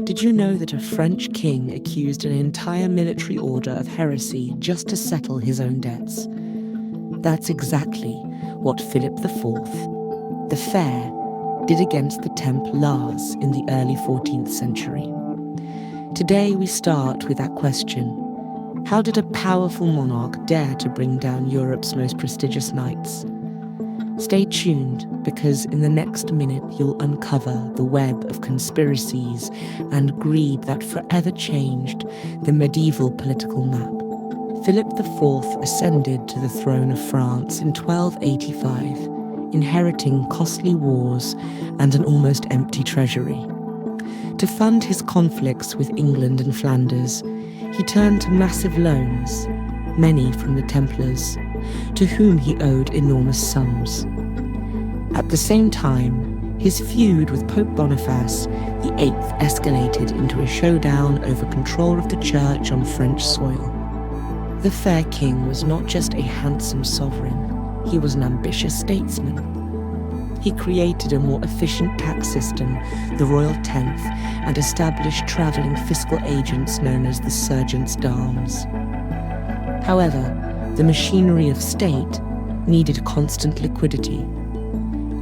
Did you know that a French king accused an entire military order of heresy just to settle his own debts? That's exactly what Philip IV, the Fair, did against the Templars in the early 14th century. Today we start with that question. How did a powerful monarch dare to bring down Europe's most prestigious knights? Stay tuned, because in the next minute you'll uncover the web of conspiracies and greed that forever changed the medieval political map. Philip IV ascended to the throne of France in 1285, inheriting costly wars and an almost empty treasury. To fund his conflicts with England and Flanders, he turned to massive loans, many from the Templars, to whom he owed enormous sums. At the same time, his feud with Pope Boniface VIII escalated into a showdown over control of the church on French soil. The fair king was not just a handsome sovereign, he was an ambitious statesman. He created a more efficient tax system, the royal tenth, and established travelling fiscal agents known as the serjeants d'armes. However, the machinery of state needed constant liquidity.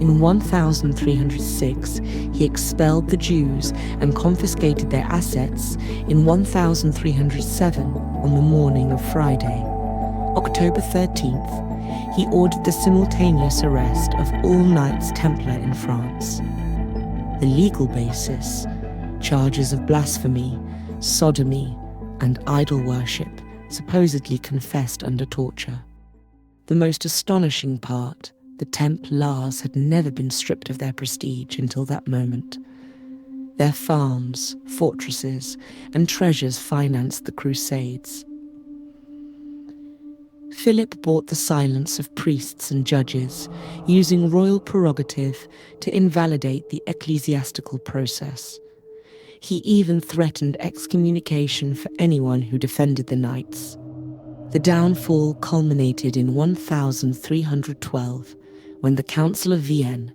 In 1306, he expelled the Jews and confiscated their assets. In 1307, on the morning of Friday, October 13th, he ordered the simultaneous arrest of all Knights Templar in France. The legal basis, charges of blasphemy, sodomy, and idol worship, supposedly confessed under torture. The most astonishing part, the Templars had never been stripped of their prestige until that moment. Their farms, fortresses, and treasures financed the Crusades. Philip bought the silence of priests and judges, using royal prerogative to invalidate the ecclesiastical process. He even threatened excommunication for anyone who defended the knights. The downfall culminated in 1312, when the Council of Vienne,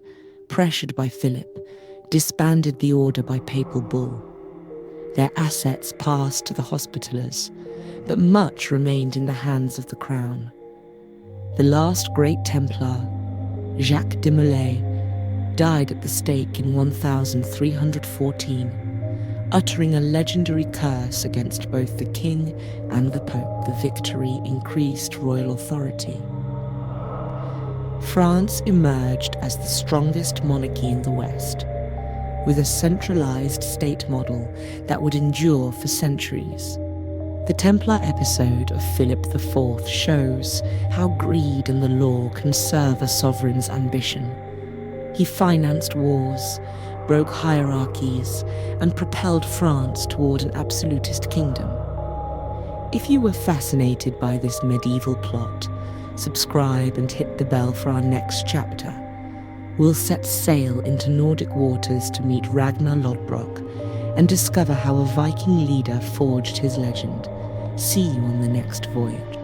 pressured by Philip, disbanded the order by papal bull. Their assets passed to the Hospitallers, but much remained in the hands of the crown. The last great Templar, Jacques de Molay, died at the stake in 1314, uttering a legendary curse against both the king and the pope. The victory increased royal authority. France emerged as the strongest monarchy in the West, with a centralized state model that would endure for centuries. The Templar episode of Philip IV shows how greed and the law can serve a sovereign's ambition. He financed wars, broke hierarchies, and propelled France toward an absolutist kingdom. If you were fascinated by this medieval plot, subscribe and hit the bell for our next chapter. We'll set sail into Nordic waters to meet Ragnar Lodbrok and discover how a Viking leader forged his legend. See you on the next voyage.